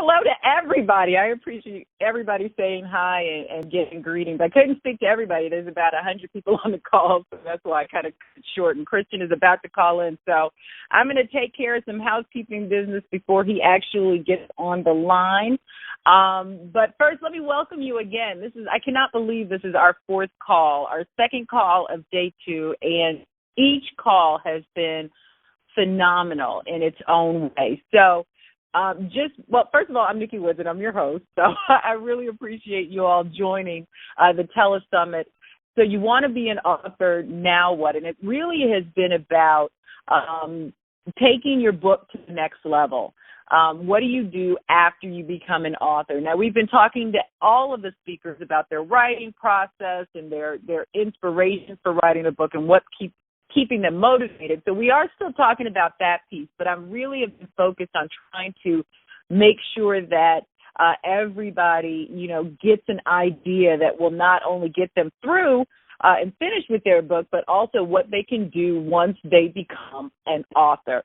Hello to everybody. I appreciate everybody saying hi and getting greetings. I couldn't speak to everybody. There's about 100 people on the call, so that's why I kind of cut short. And Christian is about to call in, so I'm going to take care of some housekeeping business before he actually gets on the line. But first, let me welcome you again. I cannot believe this is our fourth call, our second call of day 2, and each call has been phenomenal in its own way. So, first of all, I'm Nikki Woods, and I'm your host, so I really appreciate you all joining the tele-summit. So you want to be an author, now what? And it really has been about taking your book to the next level. What do you do after you become an author? Now, we've been talking to all of the speakers about their writing process and their inspiration for writing a book and what keeping them motivated. So we are still talking about that piece, but I'm really focused on trying to make sure that everybody, gets an idea that will not only get them through and finish with their book, but also what they can do once they become an author.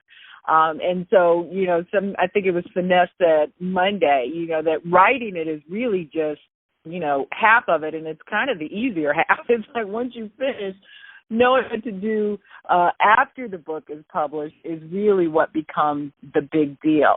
And so, I think it was Finesse said Monday, that writing it is really just, half of it, and it's kind of the easier half. It's like once you finish, knowing what to do after the book is published is really what becomes the big deal.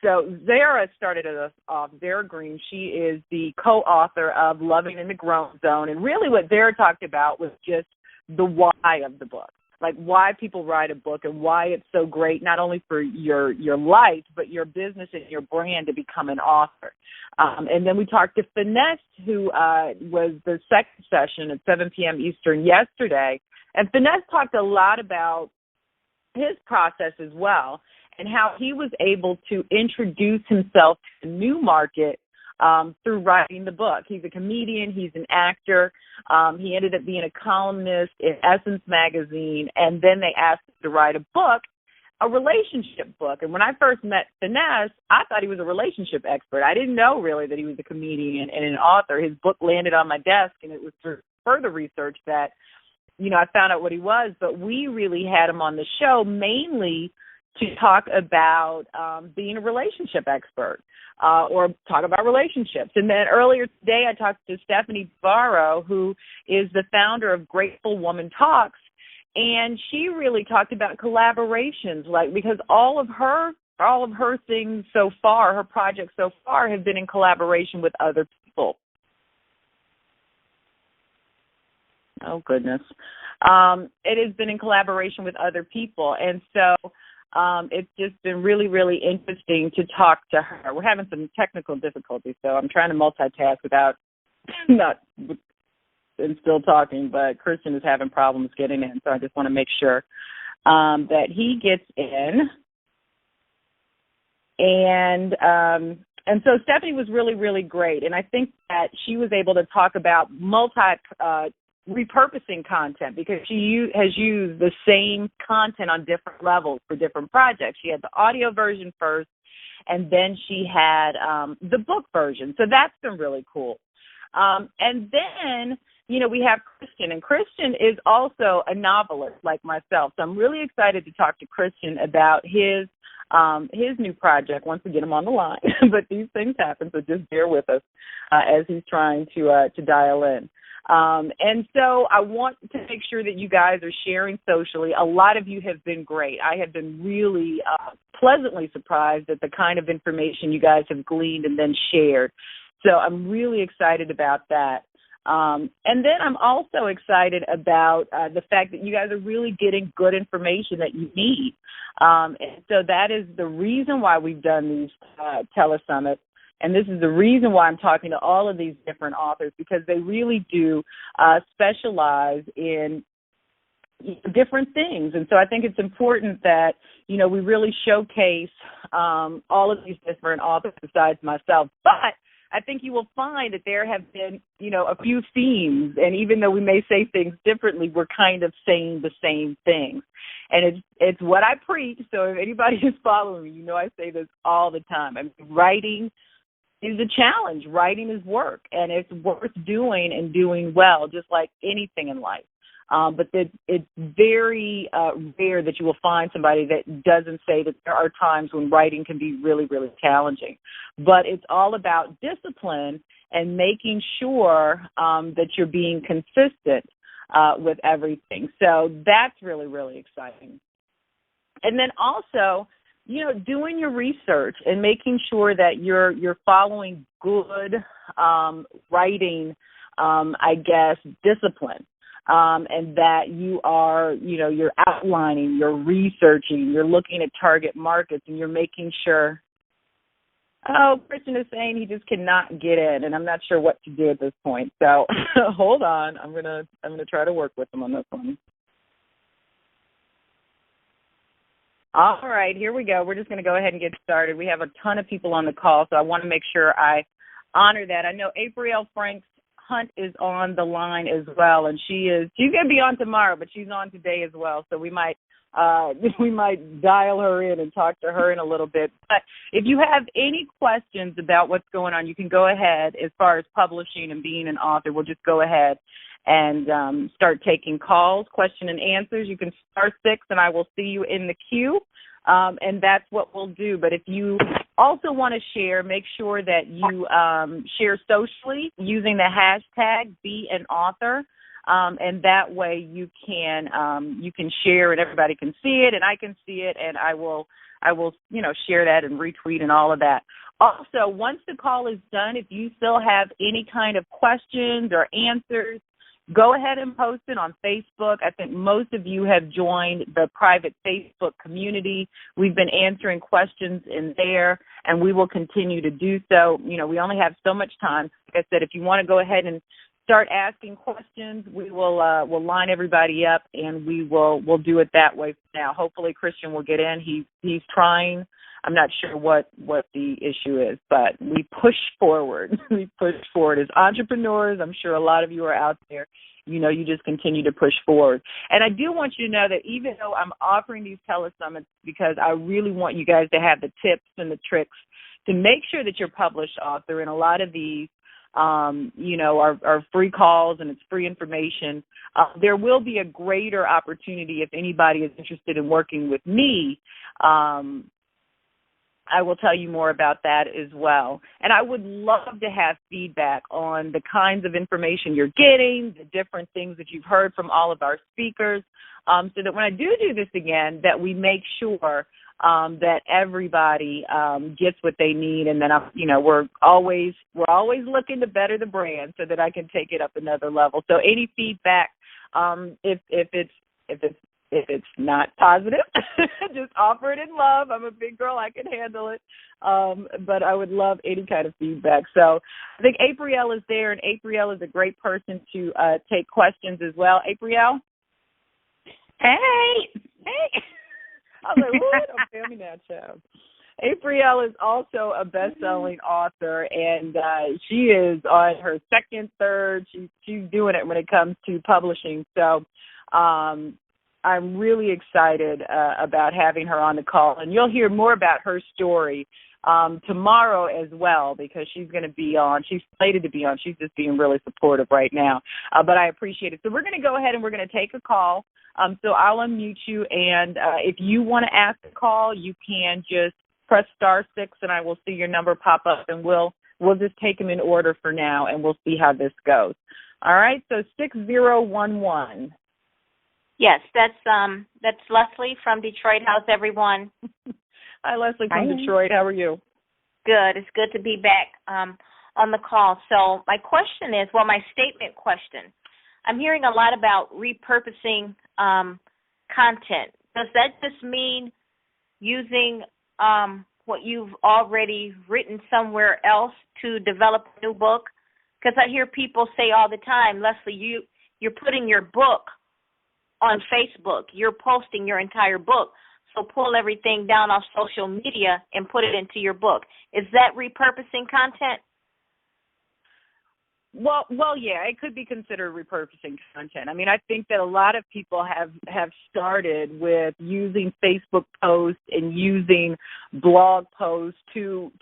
So Zara started us off, Zara Green. She is the co-author of Loving in the Grown Zone. And really what Zara talked about was just the why of the book, like why people write a book and why it's so great, not only for your life, but your business and your brand to become an author. And then we talked to Finesse, who was the second session at 7 p.m. Eastern yesterday. And Finesse talked a lot about his process as well and how he was able to introduce himself to a new market through writing the book. He's a comedian. He's an actor. He ended up being a columnist in Essence magazine, and then they asked him to write a book, a relationship book. And when I first met Finesse, I thought he was a relationship expert. I didn't know really that he was a comedian and an author. His book landed on my desk, and it was through further research that, I found out what he was. But we really had him on the show mainly to talk about being a relationship expert or talk about relationships. And then earlier today, I talked to Stephanie Barrow, who is the founder of Grateful Woman Talks, and she really talked about collaborations, because all of her things so far, her projects so far, have been in collaboration with other people. Oh, goodness. It has been in collaboration with other people. And so it's just been really, really interesting to talk to her. We're having some technical difficulties, so I'm trying to multitask without and still talking, but Christian is having problems getting in, so I just want to make sure that he gets in. And so Stephanie was really, really great, and I think that she was able to talk about repurposing content because she has used the same content on different levels for different projects. She had the audio version first, and then she had the book version. So that's been really cool. And then, we have Christian, and Christian is also a novelist like myself. So I'm really excited to talk to Christian about his new project once we get him on the line. But these things happen, so just bear with us as he's trying to dial in. And so I want to make sure that you guys are sharing socially. A lot of you have been great. I have been really pleasantly surprised at the kind of information you guys have gleaned and then shared. So I'm really excited about that. And then I'm also excited about the fact that you guys are really getting good information that you need. And so that is the reason why we've done these tele-summits. And this is the reason why I'm talking to all of these different authors, because they really do specialize in different things. And so I think it's important that, we really showcase all of these different authors besides myself. But I think you will find that there have been, a few themes. And even though we may say things differently, we're kind of saying the same things. And it's what I preach. So if anybody is following me, I say this all the time. I mean, writing is a challenge. Writing is work, and it's worth doing and doing well, just like anything in life. but it's very rare that you will find somebody that doesn't say that there are times when writing can be really, really challenging. But it's all about discipline and making sure that you're being consistent with everything. So that's really, really exciting. And then also, doing your research and making sure that you're following good writing, discipline, and that you are, you're outlining, you're researching, you're looking at target markets, and you're making sure. Oh, Christian is saying he just cannot get in, and I'm not sure what to do at this point. So hold on, I'm gonna try to work with him on this one. All right, here we go. We're just going to go ahead and get started. We have a ton of people on the call, so I want to make sure I honor that. I know April Franks Hunt is on the line as well, and she's going to be on tomorrow, but she's on today as well, so we might dial her in and talk to her in a little bit. But if you have any questions about what's going on, you can go ahead. As far as publishing and being an author, we'll just go ahead and start taking calls, question and answers. You can star 6, and I will see you in the queue, and that's what we'll do. But if you also want to share, make sure that you share socially using the hashtag #BeAnAuthor, and that way you can share and everybody can see it, and I can see it, and I will share that and retweet and all of that. Also, once the call is done, if you still have any kind of questions or answers, go ahead and post it on Facebook. I think most of you have joined the private Facebook community. We've been answering questions in there, and we will continue to do so. We only have so much time. Like I said, if you want to go ahead and start asking questions, we'll line everybody up, and we'll do it that way now. Hopefully Christian will get in. He's trying. I'm not sure what the issue is, but we push forward. We push forward as entrepreneurs. I'm sure a lot of you are out there. You just continue to push forward. And I do want you to know that even though I'm offering these tele-summits, because I really want you guys to have the tips and the tricks to make sure that you're a published author, and a lot of these are free calls and it's free information. There will be a greater opportunity if anybody is interested in working with me. I will tell you more about that as well. And I would love to have feedback on the kinds of information you're getting, the different things that you've heard from all of our speakers, so that when I do this again, that we make sure that everybody gets what they need, and then we're always looking to better the brand so that I can take it up another level. So any feedback, if it's not positive, just offer it in love. I'm a big girl. I can handle it. But I would love any kind of feedback. So I think April is there, and April is a great person to take questions as well. April? Hey. I was like, what? Don't fail me now, child. April is also a best-selling author, and she is on her second, third. She's doing it when it comes to publishing. So I'm really excited about having her on the call, and you'll hear more about her story tomorrow as well, because she's going to be on. She's slated to be on. She's just being really supportive right now, but I appreciate it. So we're going to go ahead and we're going to take a call. So I'll unmute you, and if you want to ask a call, you can just press star 6, and I will see your number pop up, and we'll just take them in order for now, and we'll see how this goes. All right, so 6011. Yes, that's Leslie from Detroit. How's everyone? Hi, Leslie from Detroit. How are you? Good. It's good to be back on the call. So my question is, my statement question. I'm hearing a lot about repurposing content. Does that just mean using what you've already written somewhere else to develop a new book? Because I hear people say all the time, Leslie, you're putting your book on Facebook. You're posting your entire book. So pull everything down off social media and put it into your book. Is that repurposing content? Well, yeah, it could be considered repurposing content. I mean, I think that a lot of people have started with using Facebook posts and using blog posts to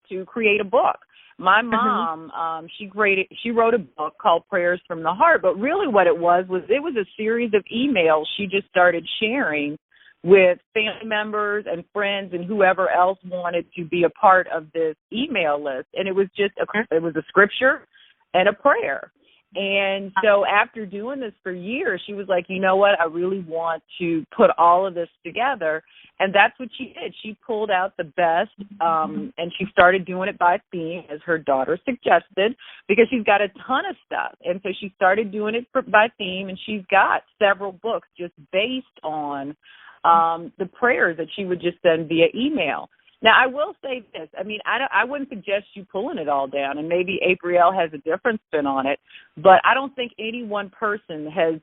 to create a book. My mom, she wrote a book called Prayers from the Heart, but really what it was a series of emails she just started sharing with family members and friends and whoever else wanted to be a part of this email list. And it was just it was a scripture and a prayer. And so after doing this for years, she was like, you know what, I really want to put all of this together. And that's what she did. She pulled out the best, and she started doing it by theme, as her daughter suggested, because she's got a ton of stuff. And so she started doing it by theme, and she's got several books just based on the prayers that she would just send via email. Now, I will say this. I mean, I wouldn't suggest you pulling it all down, and maybe April has a different spin on it, but I don't think any one person has,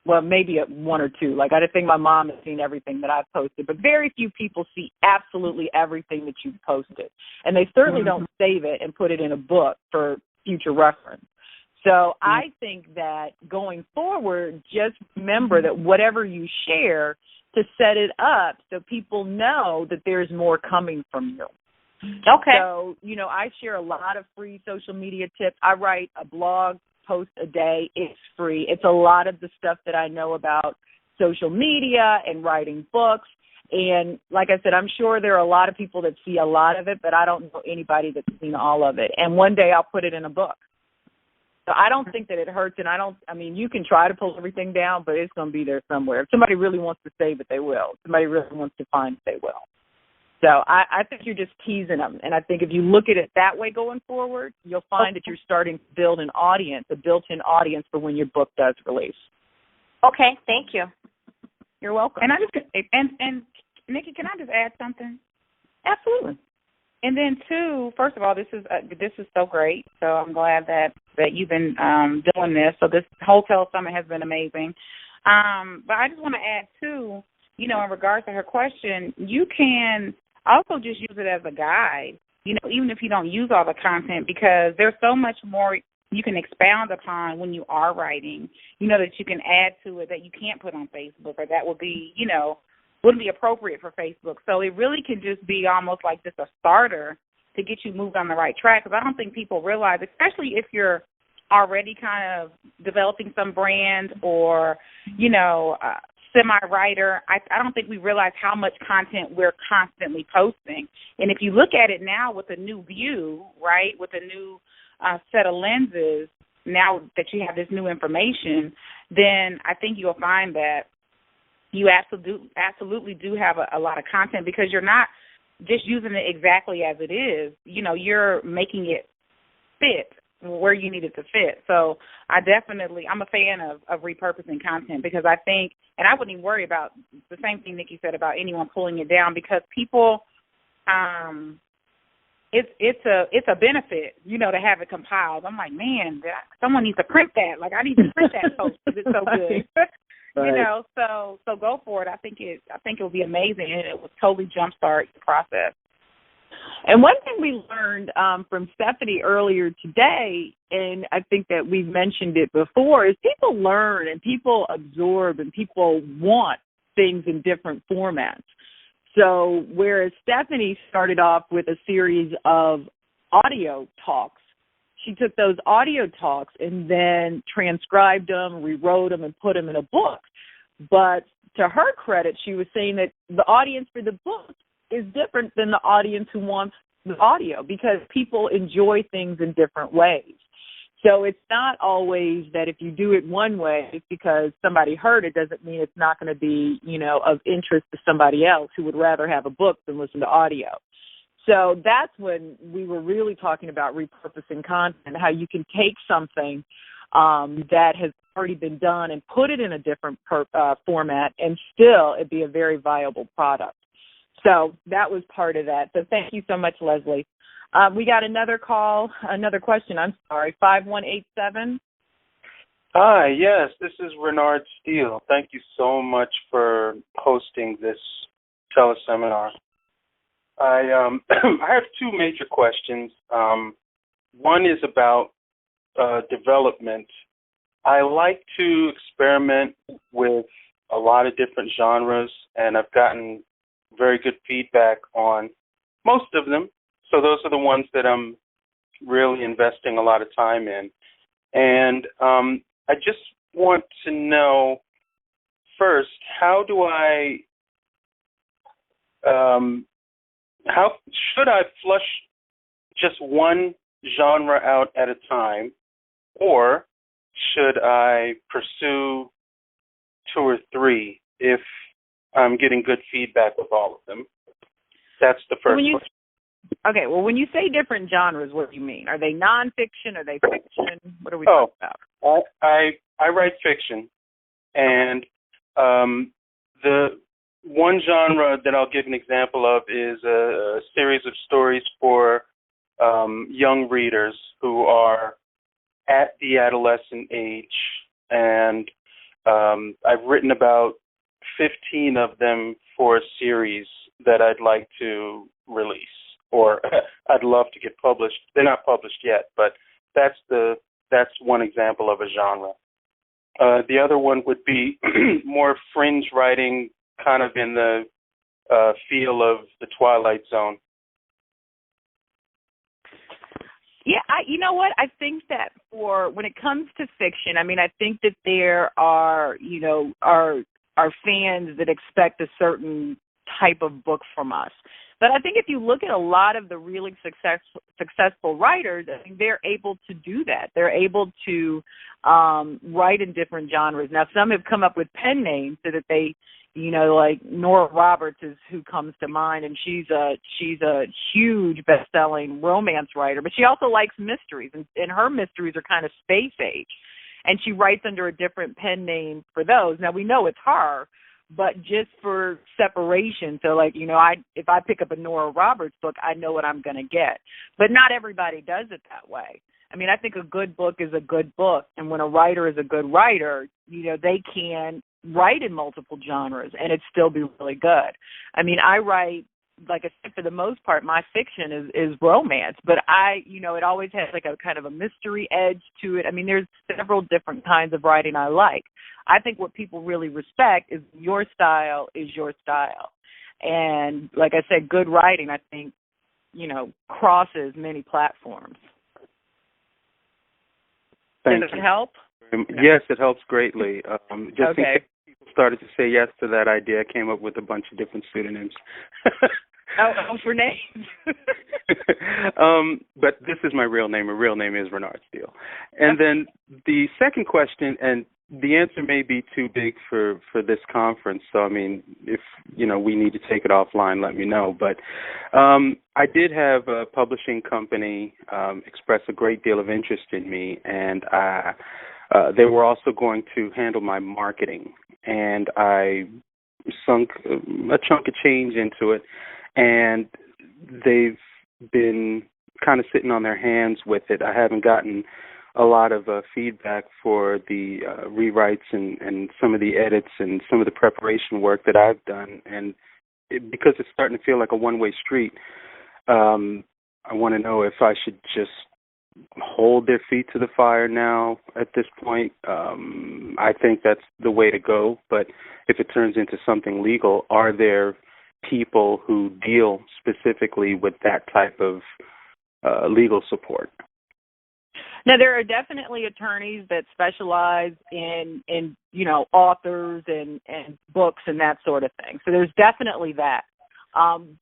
well, maybe one or two. Like, I think my mom has seen everything that I've posted, but very few people see absolutely everything that you've posted. And they certainly don't save it and put it in a book for future reference. So I think that going forward, just remember that whatever you share, to set it up so people know that there's more coming from you. Okay. So, you know, I share a lot of free social media tips. I write a blog post a day. It's free. It's a lot of the stuff that I know about social media and writing books. And like I said, I'm sure there are a lot of people that see a lot of it, but I don't know anybody that's seen all of it. And one day I'll put it in a book. So I don't think that it hurts, and I mean, you can try to pull everything down, but it's going to be there somewhere. If somebody really wants to save it, they will. If somebody really wants to find it, they will. So I think you're just teasing them, and I think if you look at it that way going forward, you'll find that you're starting to build an audience, a built-in audience for when your book does release. Okay, thank you. You're welcome. And and Nikki, can I just add something? Absolutely. And then, too, first of all, this is so great. So I'm glad that you've been doing this. So this whole tele-summit has been amazing. But I just want to add, too, you know, in regards to her question, you can also just use it as a guide, you know, even if you don't use all the content, because there's so much more you can expound upon when you are writing, you know, that you can add to it that you can't put on Facebook, or that would be, you know, wouldn't be appropriate for Facebook. So it really can just be almost like just a starter to get you moved on the right track, because I don't think people realize, especially if you're already kind of developing some brand or, you know, semi-writer, I don't think we realize how much content we're constantly posting. And if you look at it now with a new view, right, with a new set of lenses, now that you have this new information, then I think you'll find that you absolutely do have a lot of content, because you're not just using it exactly as it is. You know, you're making it fit where you need it to fit. So I'm a fan of repurposing content, because I think, and I wouldn't even worry about the same thing Nikki said about anyone pulling it down, because people, it's a benefit, you know, to have it compiled. I'm like, man, someone needs to print that. Like, I need to print that post because it's so good. Right. You know, so go for it. I think it will be amazing, and it will totally jumpstart the process. And one thing we learned from Stephanie earlier today, and I think that we've mentioned it before, is people learn and people absorb and people want things in different formats. So whereas Stephanie started off with a series of audio talks, she took those audio talks and then transcribed them, rewrote them, and put them in a book. But to her credit, she was saying that the audience for the book is different than the audience who wants the audio, because people enjoy things in different ways. So it's not always that if you do it one way because somebody heard it doesn't mean it's not going to be, you know, of interest to somebody else who would rather have a book than listen to audio. So that's when we were really talking about repurposing content, how you can take something that has already been done and put it in a different format, and still it'd be a very viable product. So that was part of that. So thank you so much, Leslie. We got another question, 5187. Hi, yes, this is Renard Steele. Thank you so much for hosting this teleseminar. I have two major questions. One is about development. I like to experiment with a lot of different genres, and I've gotten very good feedback on most of them. So those are the ones that I'm really investing a lot of time in. And I just want to know first, how should I flush just one genre out at a time, or should I pursue 2 or 3 if I'm getting good feedback with all of them? That's the first question. Okay, well, when you say different genres, what do you mean? Are they nonfiction? Are they fiction? What are we talking about? I write fiction, and the one genre that I'll give an example of is a series of stories for young readers who are at the adolescent age, and I've written about 15 of them for a series that I'd like to release, or I'd love to get published. They're not published yet, but that's one example of a genre. The other one would be more fringe writing, kind of in the feel of the Twilight Zone. Yeah, you know what? I think that when it comes to fiction, I mean, I think that there are, are fans that expect a certain type of book from us. But I think if you look at a lot of the really successful writers, I think they're able to do that. They're able to write in different genres. Now, some have come up with pen names so that they, like Nora Roberts is who comes to mind, and she's a huge best-selling romance writer. But she also likes mysteries, and her mysteries are kind of space age. And she writes under a different pen name for those. Now, we know it's her, but just for separation. So, like, if I pick up a Nora Roberts book, I know what I'm going to get. But not everybody does it that way. I mean, I think a good book is a good book. And when a writer is a good writer, they can write in multiple genres and it still be really good. I mean, I write, like I said, for the most part, my fiction is romance, but it always has like a kind of a mystery edge to it. I mean, there's several different kinds of writing I like. I think what people really respect is your style is your style. And like I said, good writing, I think, crosses many platforms. Thank Does you. it help? Yes, it helps greatly. Just okay. in case people started to say yes to that idea, I came up with a bunch of different pseudonyms. For names. But this is my real name. My real name is Renard Steele. And then the second question, and the answer may be too big for this conference, so, I mean, if, we need to take it offline, let me know. But I did have a publishing company express a great deal of interest in me, and they were also going to handle my marketing. And I sunk a chunk of change into it, and they've been kind of sitting on their hands with it. I haven't gotten a lot of feedback for the rewrites and some of the edits and some of the preparation work that I've done. And because it's starting to feel like a one-way street, I want to know if I should just hold their feet to the fire now at this point. I think that's the way to go. But if it turns into something legal, are there people who deal specifically with that type of legal support? Now, there are definitely attorneys that specialize in authors and books and that sort of thing. So there's definitely that.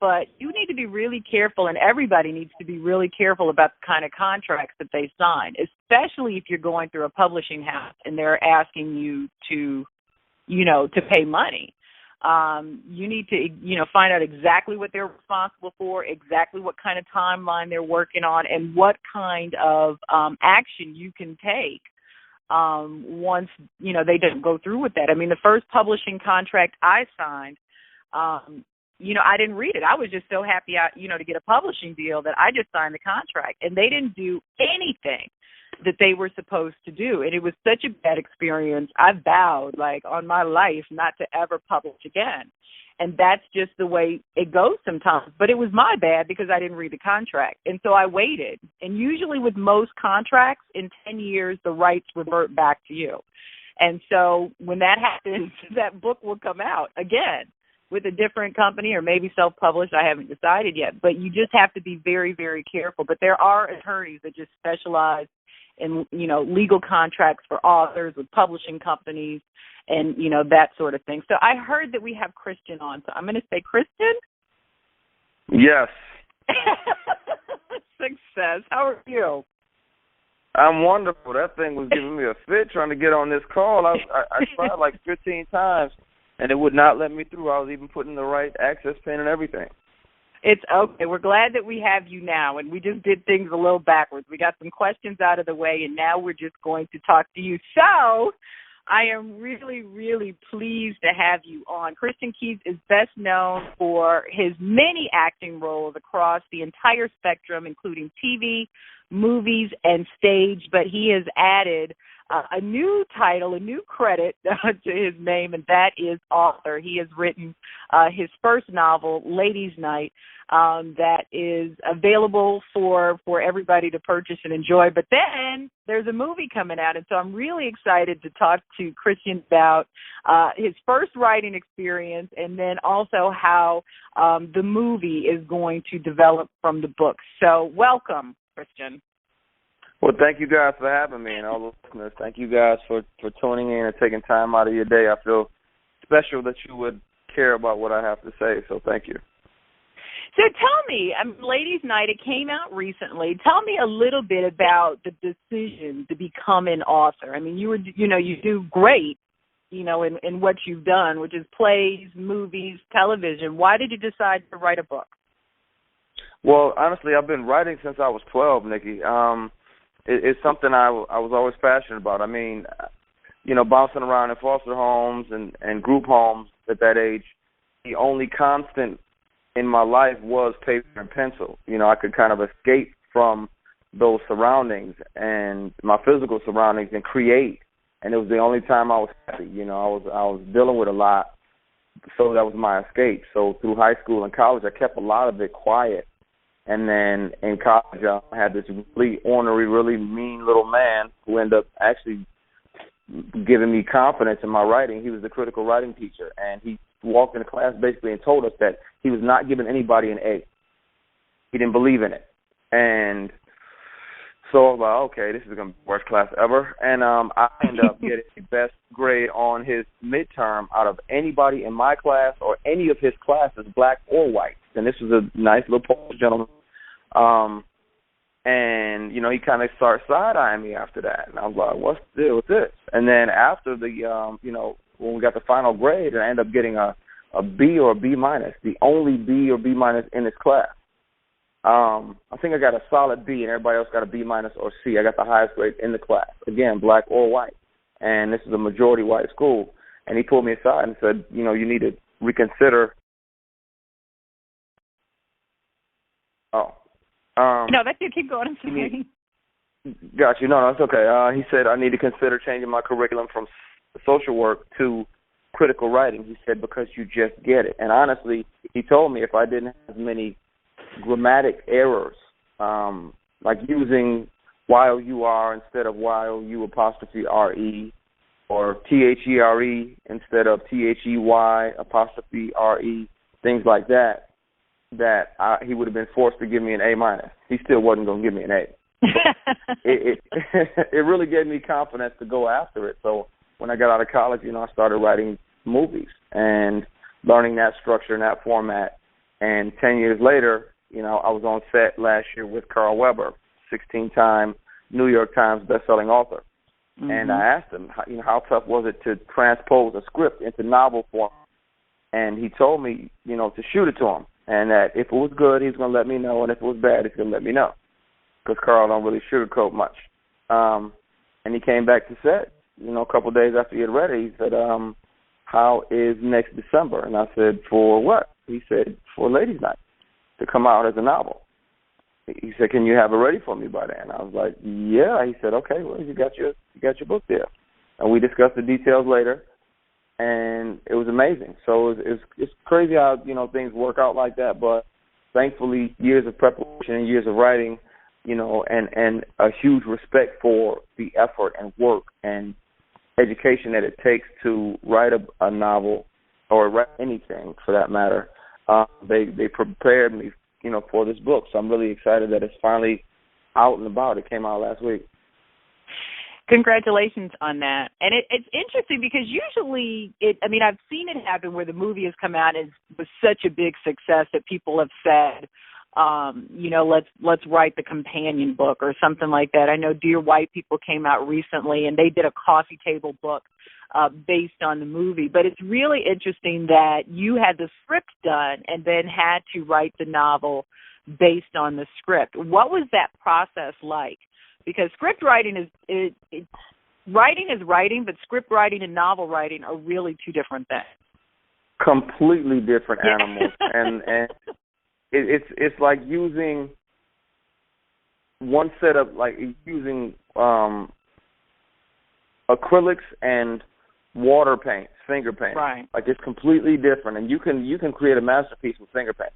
But you need to be really careful, and everybody needs to be really careful about the kind of contracts that they sign, especially if you're going through a publishing house and they're asking you to pay money. You need to, find out exactly what they're responsible for, exactly what kind of timeline they're working on, and what kind of action you can take once, they didn't go through with that. I mean, the first publishing contract I signed, I didn't read it. I was just so happy, to get a publishing deal that I just signed the contract, and they didn't do anything that they were supposed to do. And it was such a bad experience. I vowed, on my life, not to ever publish again. And that's just the way it goes sometimes. But it was my bad because I didn't read the contract. And so I waited. And usually with most contracts, in 10 years, the rights revert back to you. And so when that happens, that book will come out again with a different company or maybe self-published. I haven't decided yet, but you just have to be very, very careful. But there are attorneys that just specialize in, legal contracts for authors with publishing companies and, that sort of thing. So I heard that we have Christian on, so I'm going to say Christian. Yes. Success. How are you? I'm wonderful. That thing was giving me a fit trying to get on this call. I tried like 15 times, and it would not let me through. I was even putting the right access pin and everything. It's okay. We're glad that we have you now, and we just did things a little backwards. We got some questions out of the way, and now we're just going to talk to you. So I am really, really pleased to have you on. Christian Keys is best known for his many acting roles across the entire spectrum, including TV, movies, and stage, but he has added a new title, a new credit to his name, and that is author. He has written his first novel, Ladies' Night, that is available for everybody to purchase and enjoy. But then there's a movie coming out, and so I'm really excited to talk to Christian about his first writing experience and then also how the movie is going to develop from the book. So welcome, Christian. Well, thank you guys for having me, and all the listeners. Thank you guys for tuning in and taking time out of your day. I feel special that you would care about what I have to say, so thank you. So tell me, Ladies' Night, it came out recently. Tell me a little bit about the decision to become an author. I mean, you do great, in what you've done, which is plays, movies, television. Why did you decide to write a book? Well, honestly, I've been writing since I was 12, Nikki. It's something I was always passionate about. I mean, bouncing around in foster homes and group homes at that age, the only constant in my life was paper and pencil. I could kind of escape from those surroundings and my physical surroundings and create. And it was the only time I was happy. I was dealing with a lot, so that was my escape. So through high school and college, I kept a lot of it quiet. And then in college, I had this really ornery, really mean little man who ended up actually giving me confidence in my writing. He was the critical writing teacher, and he walked into class basically and told us that he was not giving anybody an A. He didn't believe in it. And so I was like, okay, this is going to be the worst class ever. And I ended up getting the best grade on his midterm out of anybody in my class or any of his classes, black or white. And this was a nice little Polish gentleman. And, he kind of started side-eyeing me after that. And I was like, what's the deal with this? And then after the, when we got the final grade, I ended up getting a B or a B minus, the only B or B minus in this class. I think I got a solid B and everybody else got a B minus or C. I got the highest grade in the class. Again, black or white. And this is a majority white school. And he pulled me aside and said, you need to reconsider. No, that's it. Keep going. I'm sorry. Got you. No, it's okay. He said I need to consider changing my curriculum from social work to critical writing. He said, because you just get it. And honestly, he told me if I didn't have many grammatic errors, like using Y-O-U-R instead of Y-O-U apostrophe R-E, or T-H-E-R-E instead of T-H-E-Y apostrophe R-E, things like that, he would have been forced to give me an A minus. He still wasn't going to give me an A. It really gave me confidence to go after it. So when I got out of college, I started writing movies and learning that structure and that format. And 10 years later, I was on set last year with Carl Weber, 16-time New York Times bestselling author. Mm-hmm. And I asked him, how tough was it to transpose a script into novel form? And he told me, to shoot it to him. And that if it was good, he's going to let me know. And if it was bad, he's going to let me know. Because Carl don't really sugarcoat much. And he came back to set, a couple of days after he had read it. He said, how is next December? And I said, for what? He said, for Ladies' Night, to come out as a novel. He said, can you have it ready for me by then? I was like, yeah. He said, okay, well, you got your book there. And we discussed the details later. And it was amazing. So it's crazy how, things work out like that. But thankfully, years of preparation and years of writing, and a huge respect for the effort and work and education that it takes to write a novel or write anything for that matter. They prepared me, for this book. So I'm really excited that it's finally out and about. It came out last week. Congratulations on that. And it's interesting because usually I've seen it happen where the movie has come out and was such a big success that people have said, let's write the companion book or something like that. I know Dear White People came out recently and they did a coffee table book based on the movie. But it's really interesting that you had the script done and then had to write the novel based on the script. What was that process like? Because script writing is writing, but script writing and novel writing are really two different things. Completely different animals, and it's like using one set of using acrylics and water paints, finger paint. Right. Like it's completely different, and you can create a masterpiece with finger paint.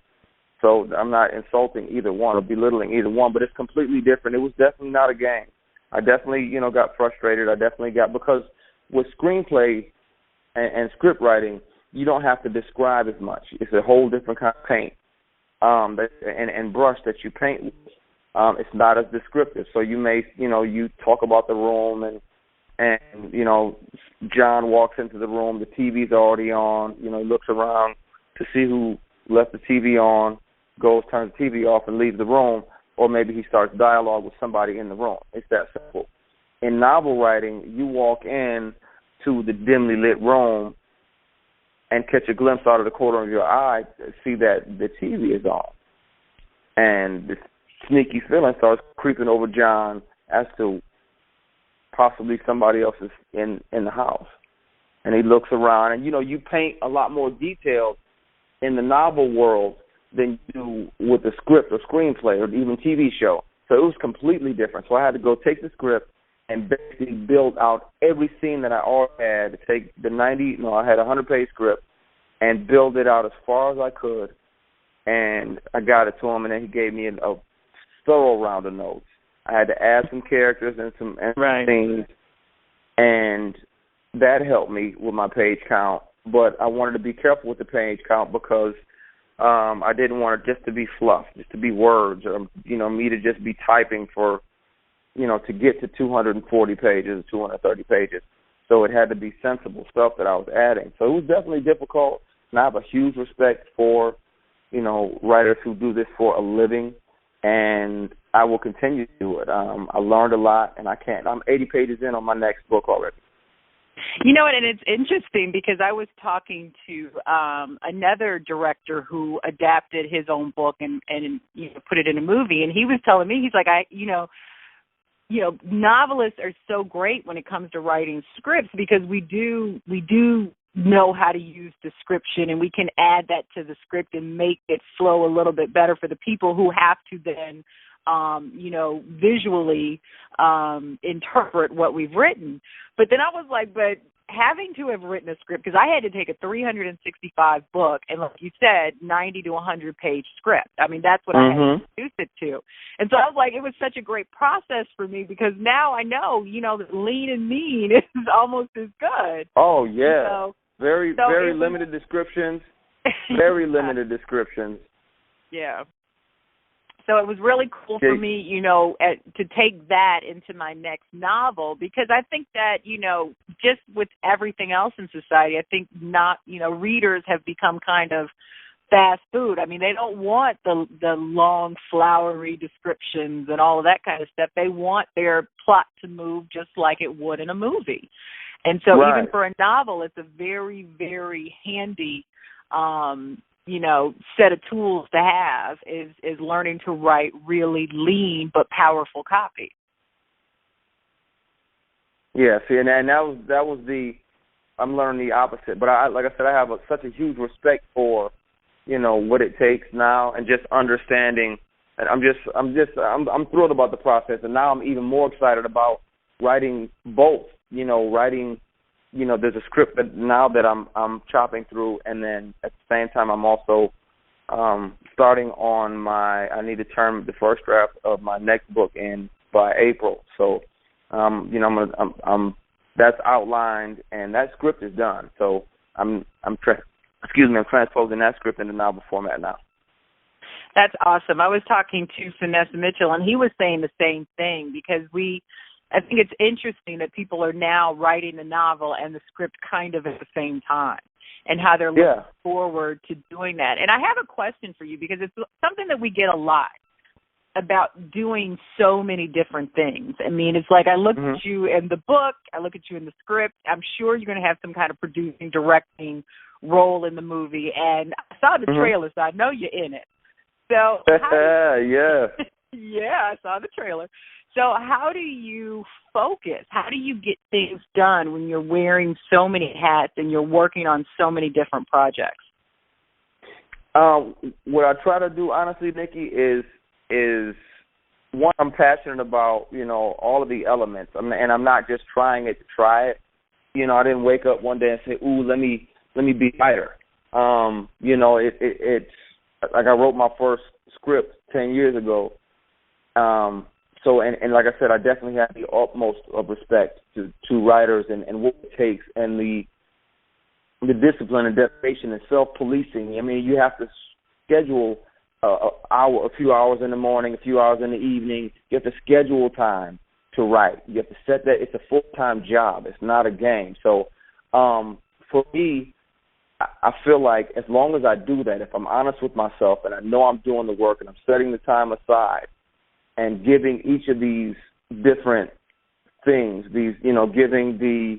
So I'm not insulting either one or belittling either one, but it's completely different. It was definitely not a game. I definitely, got frustrated. I definitely because with screenplay and script writing, you don't have to describe as much. It's a whole different kind of paint and brush that you paint with. It's not as descriptive. So you may, you talk about the room and John walks into the room, the TV's already on, he looks around to see who left the TV on, goes, turns the TV off, and leaves the room, or maybe he starts dialogue with somebody in the room. It's that simple. In novel writing, you walk in to the dimly lit room and catch a glimpse out of the corner of your eye, see that the TV is on. And this sneaky feeling starts creeping over John as to possibly somebody else is in the house. And he looks around, and, you paint a lot more detail in the novel world than you do with the script or screenplay or even TV show. So it was completely different. So I had to go take the script and basically build out every scene that I already had. Take the I had a 100-page script and build it out as far as I could. And I got it to him, and then he gave me a thorough round of notes. I had to add some characters and some scenes, and that helped me with my page count. But I wanted to be careful with the page count because I didn't want it just to be fluff, just to be words, or me to just be typing for, to get to 240 pages, 230 pages. So it had to be sensible stuff that I was adding. So it was definitely difficult, and I have a huge respect for, writers who do this for a living, and I will continue to do it. I learned a lot, and I'm 80 pages in on my next book already. You know what, and it's interesting because I was talking to another director who adapted his own book and put it in a movie, and he was telling me, he's like, novelists are so great when it comes to writing scripts because we do know how to use description, and we can add that to the script and make it flow a little bit better for the people who have to then visually interpret what we've written. But then I was like, but having to have written a script, because I had to take a 365 book and, like you said, 90 to 100 page script. I mean, that's what I had to reduce it to. And so I was like, it was such a great process for me because now I know, that lean and mean is almost as good. Oh, yeah. So very limited descriptions. Very limited descriptions. Yeah. So it was really cool for me, to take that into my next novel because I think that, just with everything else in society, I think readers have become kind of fast food. I mean, they don't want the long, flowery descriptions and all of that kind of stuff. They want their plot to move just like it would in a movie. And so even for a novel, it's a very, very handy set of tools to have is learning to write really lean but powerful copy. Yeah, see, and that was I'm learning the opposite. But like I said, I have such a huge respect for, what it takes now and just understanding. And I'm thrilled about the process, and now I'm even more excited about writing both. There's a script that I'm chopping through, and then at the same time I'm also starting on I need to turn the first draft of my next book in by April. So, that's outlined and that script is done. So I'm I'm transposing that script into novel format now. That's awesome. I was talking to Vanessa Mitchell, and he was saying the same thing because I think it's interesting that people are now writing the novel and the script kind of at the same time, and how they're looking forward to doing that. And I have a question for you because it's something that we get a lot about doing so many different things. I mean, it's like I look at you in the book, I look at you in the script. I'm sure you're going to have some kind of producing, directing role in the movie. And I saw the trailer, so I know you're in it. So yeah, I saw the trailer. So how do you focus? How do you get things done when you're wearing so many hats and you're working on so many different projects? What I try to do, honestly, Nikki, is one, I'm passionate about, all of the elements. And I'm not just trying it to try it. I didn't wake up one day and say, ooh, let me be writer. It's like I wrote my first script 10 years ago. So, and like I said, I definitely have the utmost of respect to writers and what it takes and the discipline and dedication and self-policing. I mean, you have to schedule a few hours in the morning, a few hours in the evening. You have to schedule time to write. You have to set that. It's a full-time job. It's not a game. So for me, I feel like as long as I do that, if I'm honest with myself and I know I'm doing the work and I'm setting the time aside and giving each of these different things, giving the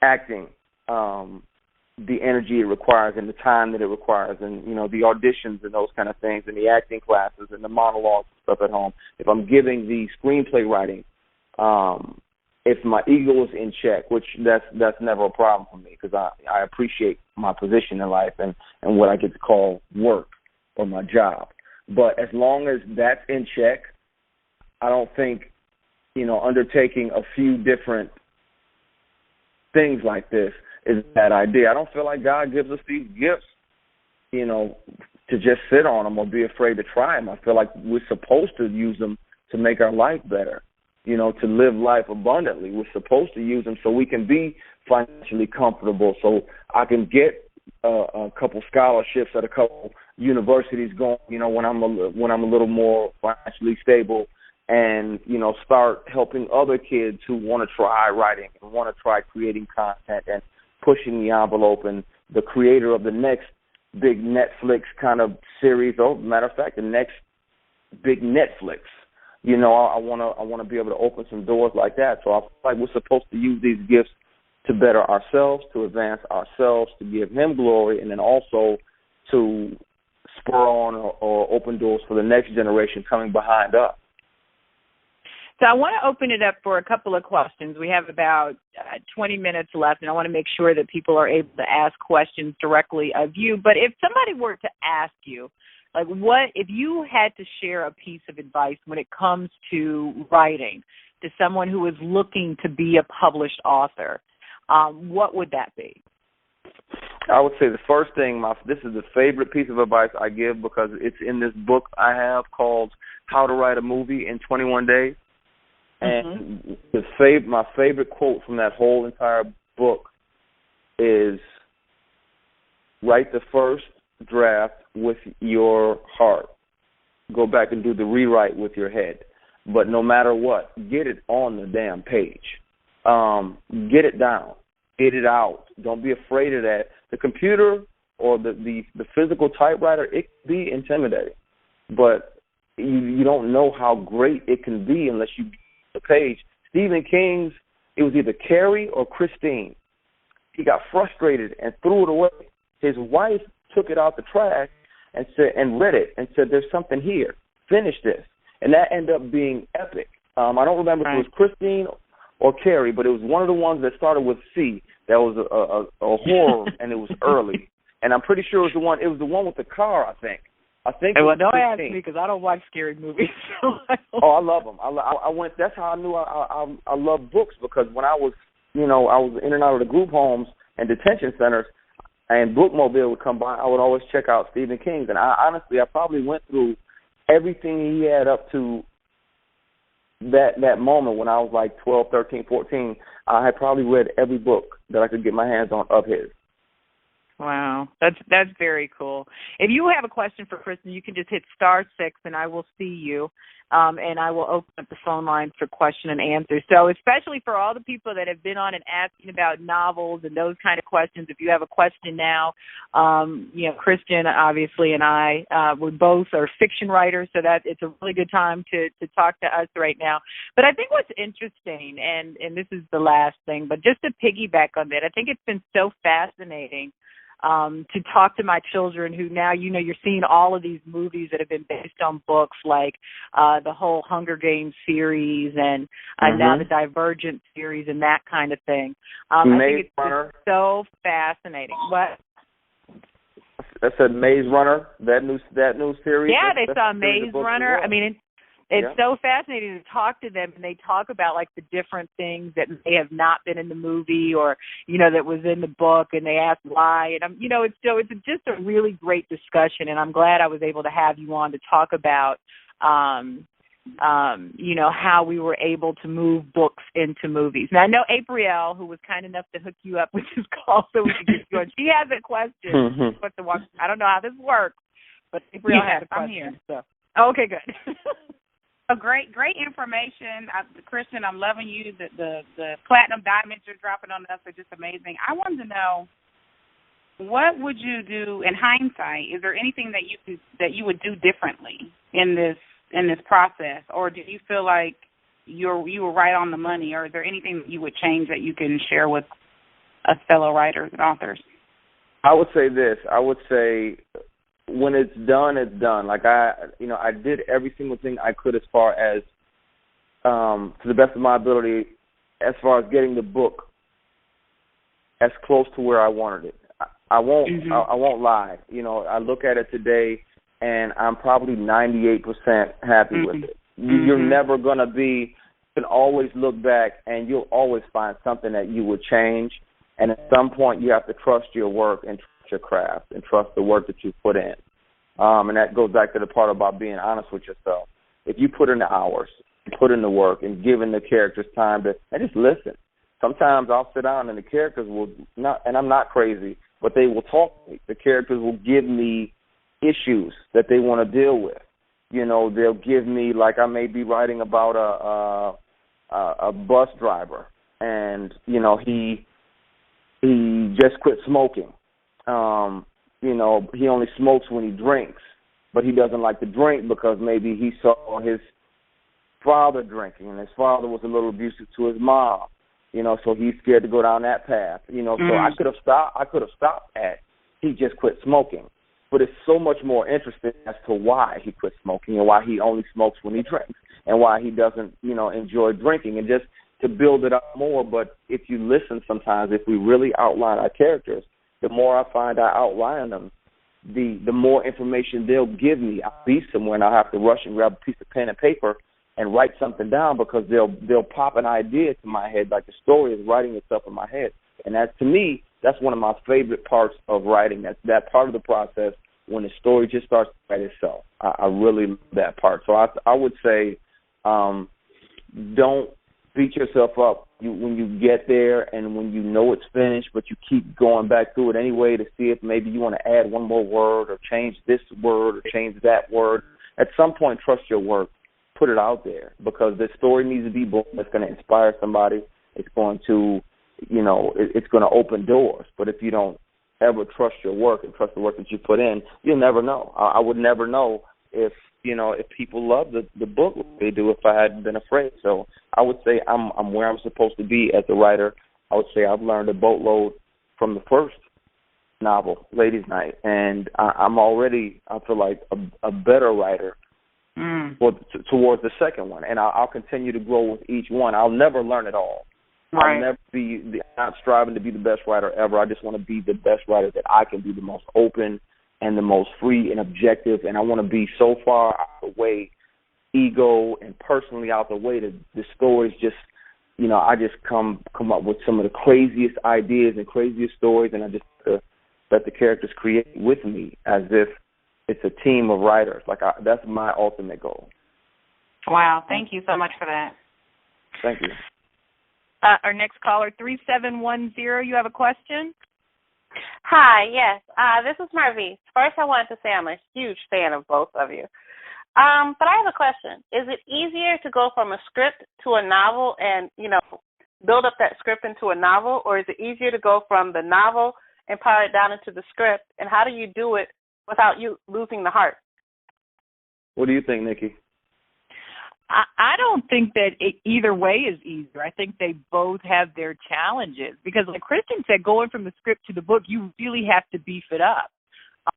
acting the energy it requires and the time that it requires and, the auditions and those kind of things and the acting classes and the monologues and stuff at home, if I'm giving the screenplay writing, if my ego is in check, which that's never a problem for me because I appreciate my position in life and what I get to call work or my job. But as long as that's in check, I don't think, undertaking a few different things like this is a bad idea. I don't feel like God gives us these gifts, to just sit on them or be afraid to try them. I feel like we're supposed to use them to make our life better, to live life abundantly. We're supposed to use them so we can be financially comfortable, so I can get a couple scholarships at a couple universities going, when I'm a little more financially stable, and start helping other kids who want to try writing and want to try creating content and pushing the envelope, and the creator of the next big Netflix kind of series, or matter of fact, the next big Netflix. I want to be able to open some doors like that. So I feel like we're supposed to use these gifts to better ourselves, to advance ourselves, to give Him glory, and then also to spur on or open doors for the next generation coming behind us. So I want to open it up for a couple of questions. We have about 20 minutes left, and I want to make sure that people are able to ask questions directly of you. But if somebody were to ask you, like, what if you had to share a piece of advice when it comes to writing to someone who is looking to be a published author, what would that be? I would say the first thing, this is the favorite piece of advice I give because it's in this book I have called How to Write a Movie in 21 Days. And my favorite quote from that whole entire book is, write the first draft with your heart. Go back and do the rewrite with your head. But no matter what, get it on the damn page. Get it down. Get it out. Don't be afraid of that. The computer or the physical typewriter, it can be intimidating. But you don't know how great it can be unless you the page. Stephen King's, it was either Carrie or Christine. He got frustrated and threw it away. His wife took it out the trash and read it and said, "There's something here. Finish this." And that ended up being epic. I don't remember if it was Christine or Carrie, but it was one of the ones that started with C. That was a horror, and it was early. And I'm pretty sure it was the one with the car. I think. Well, don't ask me because I don't watch scary movies. I love them. I went. That's how I knew I love books, because when I was I was in and out of the group homes and detention centers, and Bookmobile would come by, I would always check out Stephen King's. And I probably went through everything he had up to that moment when I was like 12, 13, 14. I had probably read every book that I could get my hands on of his. Wow, that's very cool. If you have a question for Kristen, you can just hit *6 and I will see you, and I will open up the phone lines for question and answer. So especially for all the people that have been on and asking about novels and those kind of questions, if you have a question now, Kristen obviously and I, we both are fiction writers, so that it's a really good time to talk to us right now. But I think what's interesting, and this is the last thing, but just to piggyback on that, I think it's been so fascinating to talk to my children who now, you're seeing all of these movies that have been based on books, like the whole Hunger Games series and now the Divergent series and that kind of thing. I think it's just so fascinating. What? I said Maze Runner, that new series. Yeah, they saw Maze Runner. I mean, it's so fascinating to talk to them, and they talk about like the different things that may have not been in the movie or that was in the book, and they ask why. And it's just a really great discussion, and I'm glad I was able to have you on to talk about how we were able to move books into movies. Now I know April, who was kind enough to hook you up with this call so we could get you on. She has a question. I don't know how this works, but April has a question. I'm here. So. Okay, good. Great information, Kristen. I'm loving you. The platinum diamonds you're dropping on us are just amazing. I wanted to know, what would you do in hindsight? Is there anything that you would do differently in this process, or do you feel like you were right on the money, or is there anything that you would change that you can share with us fellow writers and authors? I would say this. I would say, when it's done, it's done. Like I did every single thing I could as far as, to the best of my ability, as far as getting the book as close to where I wanted it. I won't lie. I look at it today, and I'm probably 98% happy with it. You're never gonna be. You can always look back, and you'll always find something that you would change. And at some point, you have to trust your work and your craft and trust the work that you put in. And that goes back to the part about being honest with yourself. If you put in the hours, put in the work, and giving the characters time and just listen. Sometimes I'll sit down and the characters will not, and I'm not crazy, but they will talk to me. The characters will give me issues that they want to deal with. They'll give me, like I may be writing about a bus driver, and he just quit smoking. He only smokes when he drinks, but he doesn't like to drink because maybe he saw his father drinking, and his father was a little abusive to his mom, so he's scared to go down that path, so I could have stopped at he just quit smoking, but it's so much more interesting as to why he quit smoking and why he only smokes when he drinks and why he doesn't, enjoy drinking, and just to build it up more. But if you listen sometimes, if we really outline our characters, the more I find I outline them, the more information they'll give me. I'll be somewhere and I'll have to rush and grab a piece of pen and paper and write something down because they'll pop an idea to my head, like the story is writing itself in my head. And that, to me, that's one of my favorite parts of writing. That part of the process when the story just starts to write itself. I really love that part. So I would say don't beat yourself up when you get there and when you know it's finished, but you keep going back through it anyway to see if maybe you want to add one more word or change this word or change that word. At some point, trust your work. Put it out there because the story needs to be bold. It's going to inspire somebody. It's going to, it's going to open doors. But if you don't ever trust your work and trust the work that you put in, you'll never know. I would never know if people love the book like they do if I hadn't been afraid. So I would say I'm where I'm supposed to be as a writer. I would say I've learned a boatload from the first novel, Ladies' Night, and I'm already, I feel like, a better writer towards the second one. And I'll continue to grow with each one. I'll never learn it all. Right. I'll never be, not striving to be the best writer ever. I just want to be the best writer that I can be, the most open and the most free and objective. And I want to be so far out of the way, ego and personally out the way, that the stories just, I just come up with some of the craziest ideas and craziest stories, and I just let the characters create with me as if it's a team of writers. That's my ultimate goal. Wow. Thank you so much for that. Thank you. Our next caller, 3710, you have a question? Hi, yes. This is Marvise. First, I wanted to say I'm a huge fan of both of you. But I have a question. Is it easier to go from a script to a novel and, build up that script into a novel, or is it easier to go from the novel and power it down into the script? And how do you do it without you losing the heart? What do you think, Nikki? I don't think that either way is easier. I think they both have their challenges because, like Kristen said, going from the script to the book, you really have to beef it up.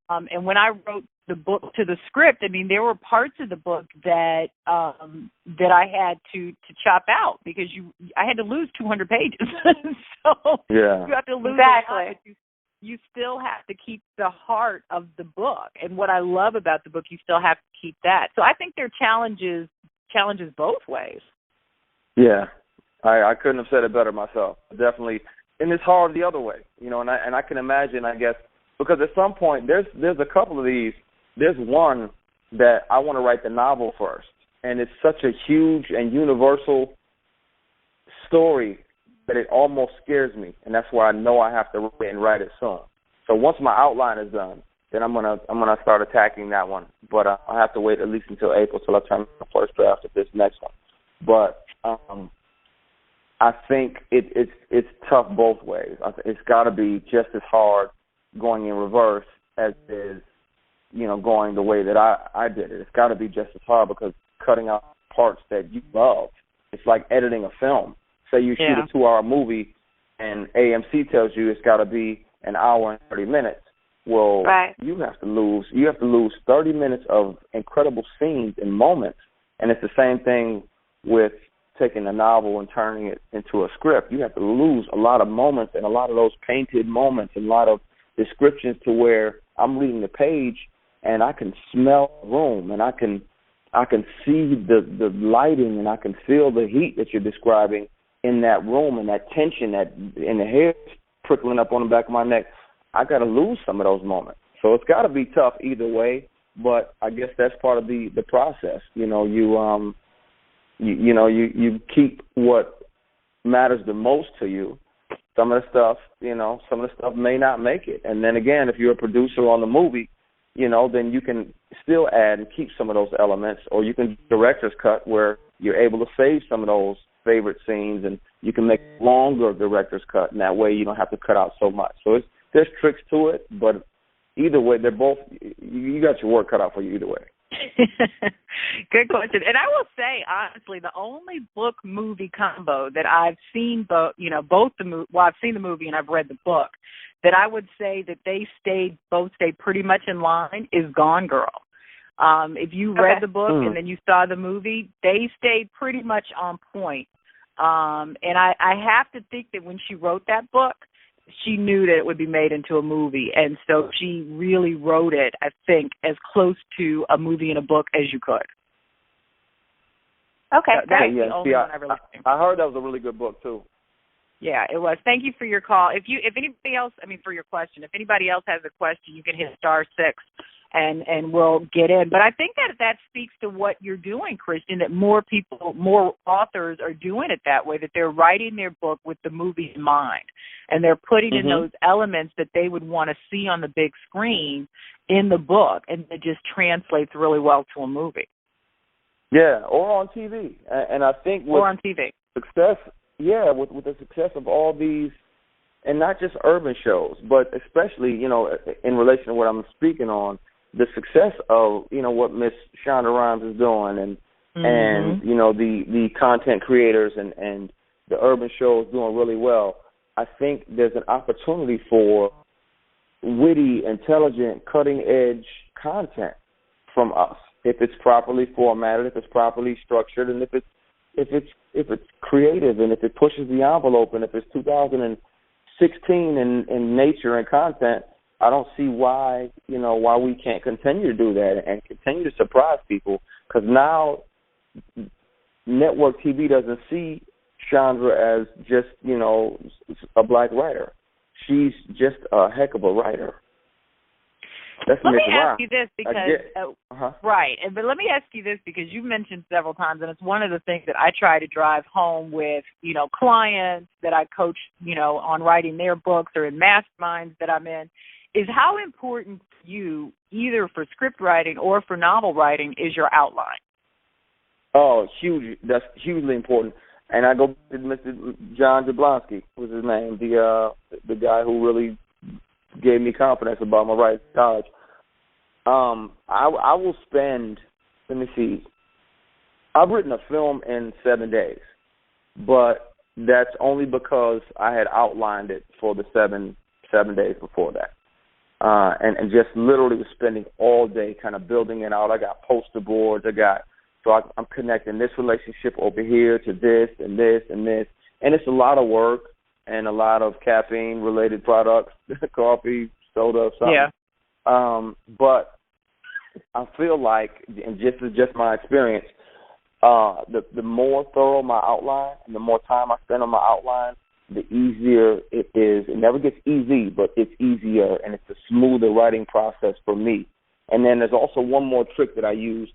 And when I wrote the book to the script, I mean, there were parts of the book that I had to chop out because I had to lose 200 pages. So yeah. You have to lose exactly. a lot, but you still have to keep the heart of the book. And what I love about the book, you still have to keep that. So I think there are challenges both ways. Yeah, I couldn't have said it better myself. Definitely, and it's hard the other way, and I can imagine, I guess, because at some point there's a couple of these. There's one that I want to write the novel first, and it's such a huge and universal story that it almost scares me, and that's why I know I have to write it soon. So once my outline is done, then I'm gonna start attacking that one. But I have to wait at least until April till I turn the first draft of this next one. But I think it's tough both ways. It's got to be just as hard going in reverse as it is, going the way that I did it. It's got to be just as hard because cutting out parts that you love. It's like editing a film. Say you shoot a 2-hour movie, and AMC tells you it's got to be an hour and 30 minutes. Well, right. you have to lose 30 minutes of incredible scenes and moments, and it's the same thing with taking a novel and turning it into a script. You have to lose a lot of moments and a lot of those painted moments and a lot of descriptions to where I'm reading the page and I can smell the room and I can see the lighting and I can feel the heat that you're describing in that room and that tension that in the hair prickling up on the back of my neck. I got to lose some of those moments. So it's got to be tough either way, but I guess that's part of the process. You keep what matters the most to you. Some of the stuff may not make it. And then again, if you're a producer on the movie, then you can still add and keep some of those elements, or you can director's cut where you're able to save some of those favorite scenes and you can make longer director's cut, and that way you don't have to cut out so much. So there's tricks to it, but either way, they're both, you got your work cut out for you either way. Good question. And I will say, honestly, the only book-movie combo that I've seen, I've seen the movie and I've read the book, that I would say that both stayed pretty much in line is Gone Girl. If you read the book and then you saw the movie, they stayed pretty much on point. And I have to think that when she wrote that book, she knew that it would be made into a movie. And so she really wrote it, I think, as close to a movie and a book as you could. Okay. That's the only one I really think. I heard that was a really good book, too. Yeah, it was. Thank you for your call. If anybody else, for your question, if anybody else has a question, you can hit *6 and we'll get in. But I think that speaks to what you're doing, Christian, that more authors are doing it that way, that they're writing their book with the movie in mind. And they're putting in those elements that they would want to see on the big screen in the book, and it just translates really well to a movie. Yeah, or on TV. And I think with on TV. Success, with the success of all these, and not just urban shows, but especially, in relation to what I'm speaking on, the success of, what Miss Shonda Rhimes is doing and the content creators and the urban shows doing really well. I think there's an opportunity for witty, intelligent, cutting-edge content from us if it's properly formatted, if it's properly structured, and if it's creative, and if it pushes the envelope, and if it's 2016 in nature and content. I don't see why we can't continue to do that and continue to surprise people, because now network TV doesn't see Chandra as just, a black writer. She's just a heck of a writer. That's let me Mr. ask you this because right, but let me ask you this because you've mentioned several times, and it's one of the things that I try to drive home with clients that I coach on writing their books or in masterminds that I'm in, is how important to you, either for script writing or for novel writing, is your outline. Oh, huge! That's hugely important. And I go to Mr. John Jablonski, was his name, the guy who really gave me confidence about my writing in college. I will spend, let me see, I've written a film in 7 days, but that's only because I had outlined it for the seven days before that. And just literally was spending all day kind of building it out. I got poster boards, so I'm connecting this relationship over here to this and this and this. And it's a lot of work and a lot of caffeine-related products, coffee, soda, something. Yeah. But I feel like, and just my experience, the more thorough my outline and the more time I spend on my outline, the easier it is. It never gets easy, but it's easier, and it's a smoother writing process for me. And then there's also one more trick that I use.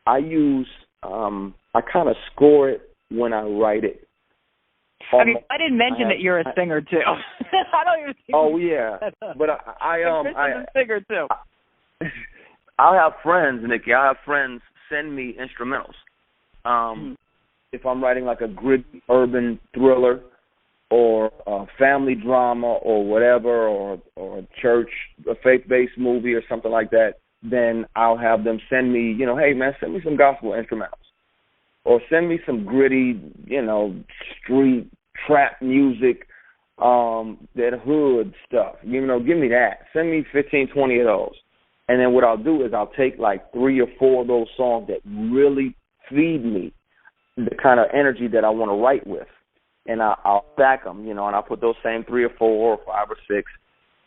I kind of score it when I write it. I didn't mention that you're a singer too. I don't even think. Oh yeah, but I'm a singer too. I'll have friends, Nikki. I have friends send me instrumentals. If I'm writing like a gritty urban thriller or a family drama or whatever, or a faith-based movie or something like that, then I'll have them send me, hey, man, send me some gospel instrumentals. Or send me some gritty, street trap music, that hood stuff. Give me that. Send me 15, 20 of those. And then what I'll do is I'll take like 3 or 4 of those songs that really feed me the kind of energy that I want to write with. And I'll stack them, and I'll put those same 3 or 4 or 5 or 6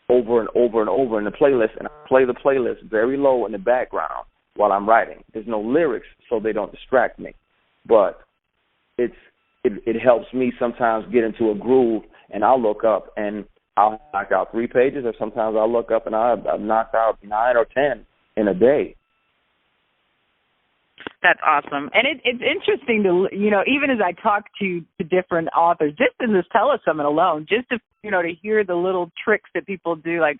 over and over and over in the playlist, and I play the playlist very low in the background while I'm writing. There's no lyrics, so they don't distract me. But it helps me sometimes get into a groove, and I'll look up and I'll knock out 3 pages, or sometimes I'll look up and I've knocked out 9 or 10 in a day. That's awesome. And it's interesting to, even as I talk to different authors, just in this tele-summit alone, just to, to hear the little tricks that people do. Like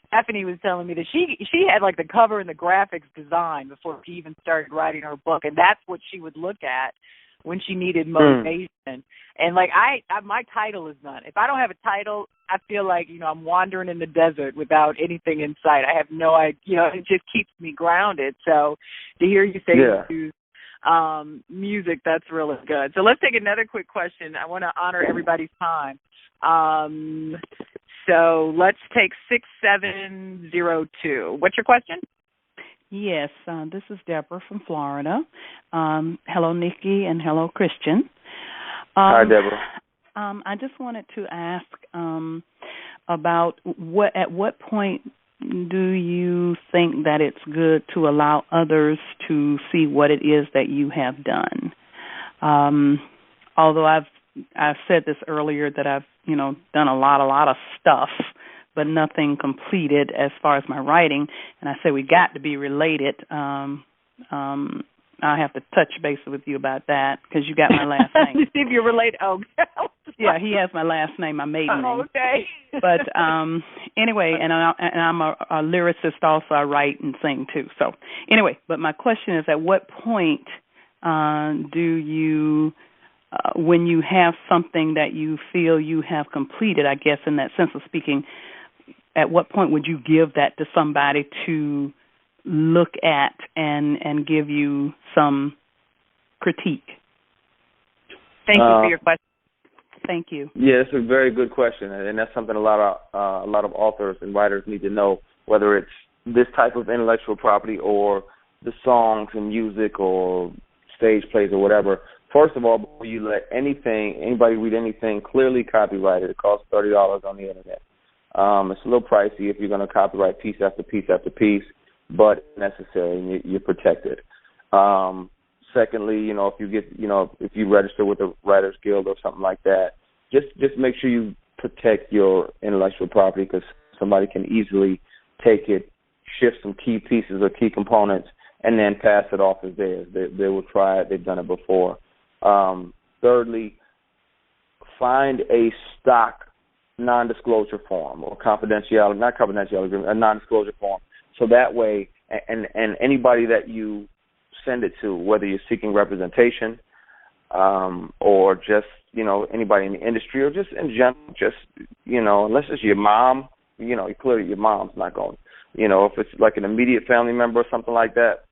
Stephanie was telling me that she had like the cover and the graphics design before she even started writing her book. And that's what she would look at when she needed motivation. And like my title is done. If I don't have a title, I feel like, I'm wandering in the desert without anything in sight. I have no idea, it just keeps me grounded. So to hear you say you use music, that's really good. So let's take another quick question. I want to honor everybody's time. So let's take 6702. What's your question? Yes, this is Deborah from Florida. Hello, Nikki, and hello, Christian. Hi, Deborah. I just wanted to ask about at what point do you think that it's good to allow others to see what it is that you have done? Although I've said this earlier that I've done a lot of stuff, but nothing completed as far as my writing. And I say we got to be related. I have to touch base with you about that because you got my last name. See if you're related. Oh, yeah, he has my last name, my maiden name. Okay. But anyway, and I'm a lyricist also. I write and sing too. So anyway, but my question is, at what point do you, when you have something that you feel you have completed, I guess in that sense of speaking, at what point would you give that to somebody to look at and give you some critique? Thank you for your question. Thank you. Yeah, it's a very good question, and that's something a lot of authors and writers need to know, whether it's this type of intellectual property or the songs and music or stage plays or whatever. First of all, before you let anybody read anything clearly copyrighted, it costs $30 on the internet. It's a little pricey if you're going to copyright piece after piece after piece, but necessary, and you're protected. Secondly, if you register with the Writers Guild or something like that, just make sure you protect your intellectual property, because somebody can easily take it, shift some key pieces or key components and then pass it off as theirs. They will try it. They've done it before. Thirdly, find a stock non-disclosure form or not confidentiality agreement, a non-disclosure form. So that way, and anybody that you send it to, whether you're seeking representation or just, anybody in the industry or just in general, just, unless it's your mom, clearly your mom's not going, if it's like an immediate family member or something like that.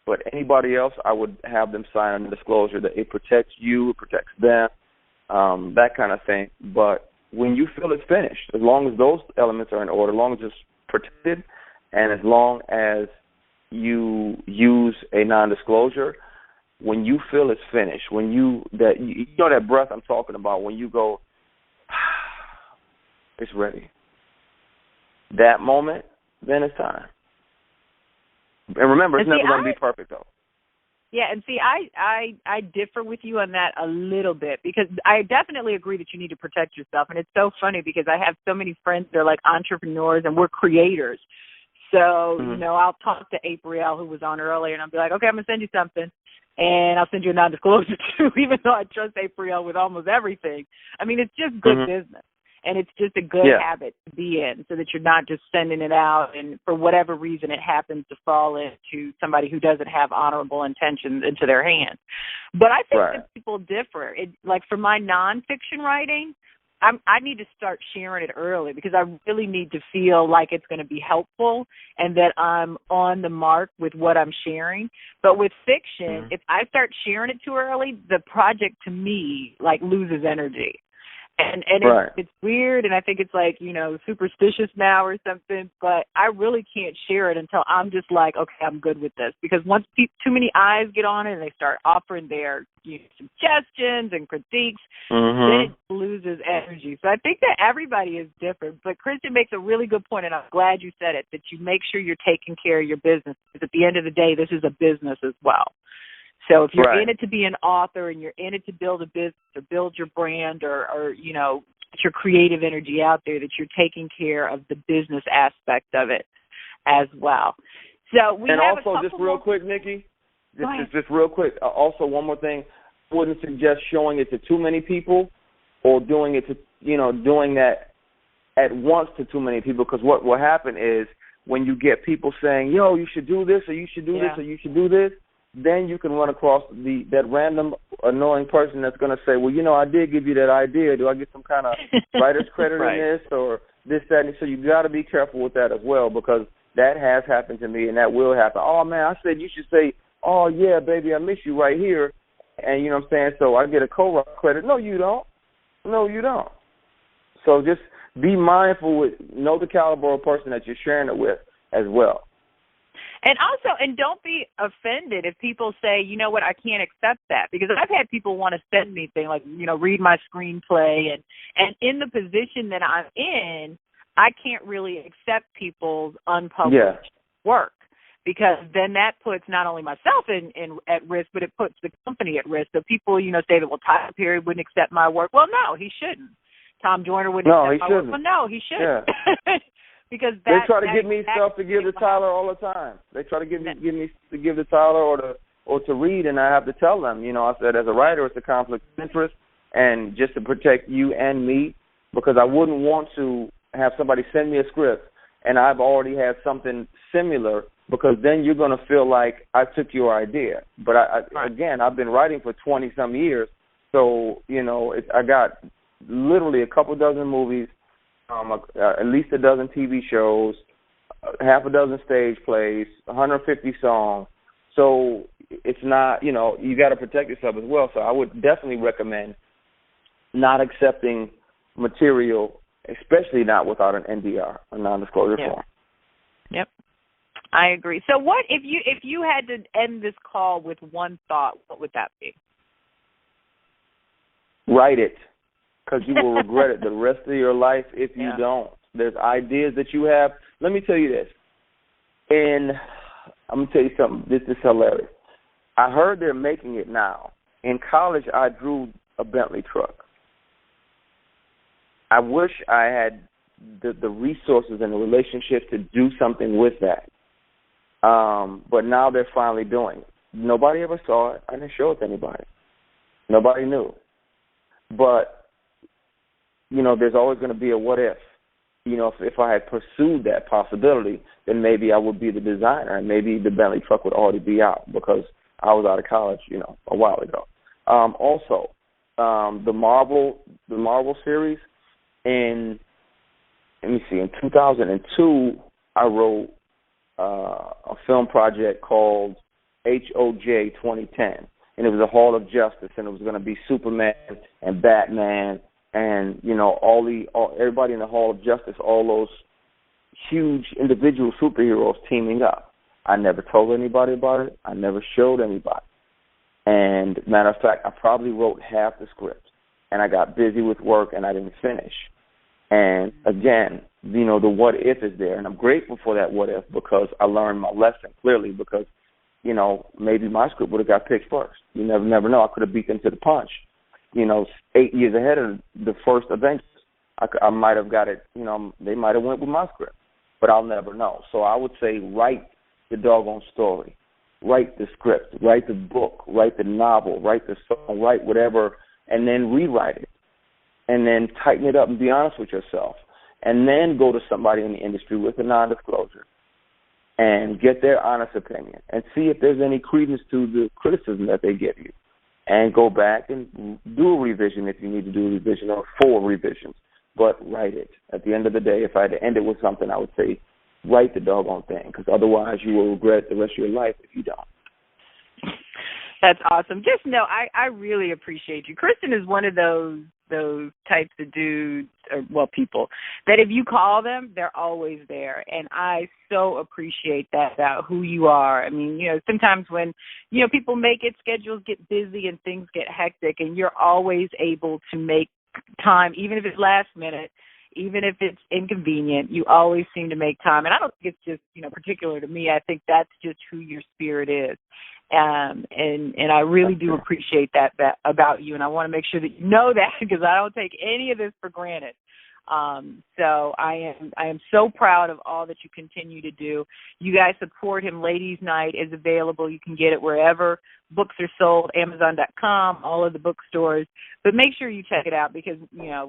But anybody else, I would have them sign a disclosure that it protects you, it protects them, that kind of thing. But when you feel it's finished, as long as those elements are in order, as long as it's protected, and as long as you use a non-disclosure, when you feel it's finished, that breath I'm talking about, when you go, it's ready. That moment, then it's time. And remember, it's never going to be perfect, though. Yeah, and see, I differ with you on that a little bit because I definitely agree that you need to protect yourself. And it's so funny because I have so many friends that are like entrepreneurs and we're creators. So, I'll talk to April, who was on earlier, and I'll be like, okay, I'm going to send you something. And I'll send you a non-disclosure, too, even though I trust April with almost everything. I mean, it's just good business. And it's just a good habit to be in so that you're not just sending it out and for whatever reason it happens to fall into somebody who doesn't have honorable intentions into their hands. But I think that people differ. Like for my nonfiction writing, I need to start sharing it early because I really need to feel like it's going to be helpful and that I'm on the mark with what I'm sharing. But with fiction, if I start sharing it too early, the project to me loses energy. And it's weird, and I think it's superstitious now or something, but I really can't share it until I'm just like, okay, I'm good with this. Because once too many eyes get on it and they start offering their suggestions and critiques, then it loses energy. So I think that everybody is different, but Christian makes a really good point, and I'm glad you said it, that you make sure you're taking care of your business. Because at the end of the day, this is a business as well. So if you're in it to be an author and you're in it to build a business or build your brand or get your creative energy out there, that you're taking care of the business aspect of it as well. So we have also, just real quick, Nikki, just real quick, also one more thing, I wouldn't suggest showing it to too many people or doing it to, doing that at once to too many people, because what will happen is when you get people saying, yo, you should do this or you should do this or you should do this, then you can run across that random annoying person that's going to say, well, I did give you that idea. Do I get some kind of writer's credit in this or this, that? And so you got to be careful with that as well, because that has happened to me and that will happen. Oh, man, I said you should say, oh, yeah, baby, I miss you right here. And you know what I'm saying? So I get a co-write credit. No, you don't. No, you don't. So just be mindful know the caliber of person that you're sharing it with as well. And also, don't be offended if people say, you know what, I can't accept that. Because I've had people want to send me things like, read my screenplay. And in the position that I'm in, I can't really accept people's unpublished work. Because then that puts not only myself at risk, but it puts the company at risk. So people, say that, well, Tyler Perry wouldn't accept my work. Well, no, he shouldn't. Tom Joyner wouldn't accept my work. Well, no, he shouldn't. Yeah. Because they try to give me stuff to give to Tyler all the time. They try to give me to give to Tyler or to read, and I have to tell them. I said as a writer, it's a conflict of interest, and just to protect you and me, because I wouldn't want to have somebody send me a script and I've already had something similar, because then you're going to feel like I took your idea. But again, I've been writing for 20 some years, so I got literally a couple dozen movies. At least a dozen TV shows, half a dozen stage plays, 150 songs. So it's not, you got to protect yourself as well. So I would definitely recommend not accepting material, especially not without an NDR, a non-disclosure form. Yep, I agree. So what if you had to end this call with one thought? What would that be? Write it. Because you will regret it the rest of your life if you don't. There's ideas that you have. Let me tell you this. And I'm going to tell you something. This is hilarious. I heard they're making it now. In college, I drew a Bentley truck. I wish I had the resources and the relationships to do something with that. But now they're finally doing it. Nobody ever saw it. I didn't show it to anybody. Nobody knew. But, there's always going to be a what if. If I had pursued that possibility, then maybe I would be the designer, and maybe the Bentley truck would already be out because I was out of college, a while ago. Also, the Marvel series, in 2002, I wrote a film project called HOJ 2010, and it was a Hall of Justice, and it was going to be Superman and Batman and everybody in the Hall of Justice, all those huge individual superheroes teaming up. I never told anybody about it. I never showed anybody. And matter of fact, I probably wrote half the script, and I got busy with work and I didn't finish. And again, the what if is there, and I'm grateful for that what if because I learned my lesson clearly. Because maybe my script would have got picked first. You never know. I could have beat them to the punch. 8 years ahead of the first Avengers. I might have got it, they might have went with my script, but I'll never know. So I would say write the doggone story, write the script, write the book, write the novel, write the song, write whatever, and then rewrite it, and then tighten it up and be honest with yourself, and then go to somebody in the industry with a non-disclosure and get their honest opinion and see if there's any credence to the criticism that they give you. And go back and do a revision if you need to do a revision or 4 revisions. But write it. At the end of the day, if I had to end it with something, I would say write the doggone thing, because otherwise you will regret the rest of your life if you don't. That's awesome. Just know I really appreciate you. Kristen is one of those types of dudes, or people, that if you call them, they're always there. And I so appreciate that about who you are. I mean, sometimes when, people make it, schedules get busy and things get hectic, and you're always able to make time, even if it's last minute, even if it's inconvenient, you always seem to make time. And I don't think it's just, particular to me. I think that's just who your spirit is. And I really do appreciate that about you, and I want to make sure that you know that, because I don't take any of this for granted. So I am so proud of all that you continue to do. You guys support him. Ladies' Night is available. You can get it wherever books are sold, Amazon.com, all of the bookstores. But make sure you check it out because,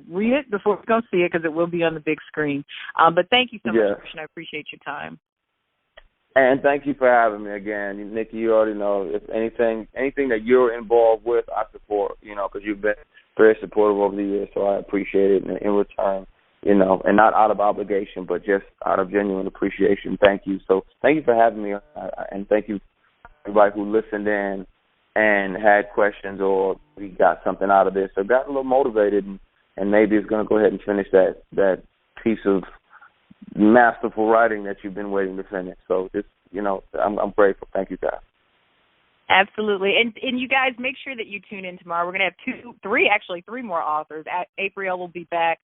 read it before you go see it, because it will be on the big screen. But thank you so much, Christian. I appreciate your time. And thank you for having me again. Nikki, you already know, if anything that you're involved with, I support, because you've been very supportive over the years, so I appreciate it. And in return, and not out of obligation, but just out of genuine appreciation, thank you. So thank you for having me, and thank you everybody who listened in and had questions or we got something out of this or got a little motivated and maybe is going to go ahead and finish that piece of masterful writing that you've been waiting to finish. So just, I'm grateful. Thank you, guys. Absolutely. And you guys, make sure that you tune in tomorrow. We're going to have three more authors. April will be back.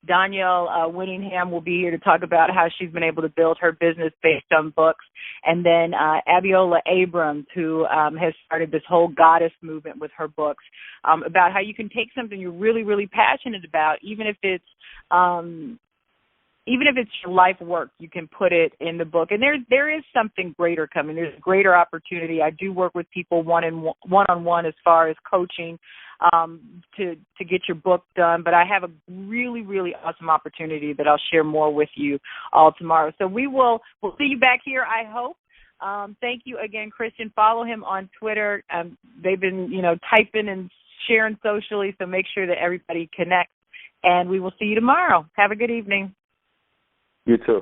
Danielle Winningham will be here to talk about how she's been able to build her business based on books. And then Abiola Abrams, who has started this whole goddess movement with her books, about how you can take something you're really, really passionate about, even if it's your life work, you can put it in the book. And there is something greater coming. There's a greater opportunity. I do work with people one-on-one as far as coaching to get your book done. But I have a really, really awesome opportunity that I'll share more with you all tomorrow. So we'll see you back here, I hope. Thank you again, Christian. Follow him on Twitter. They've been, typing and sharing socially, so make sure that everybody connects. And we will see you tomorrow. Have a good evening. You too.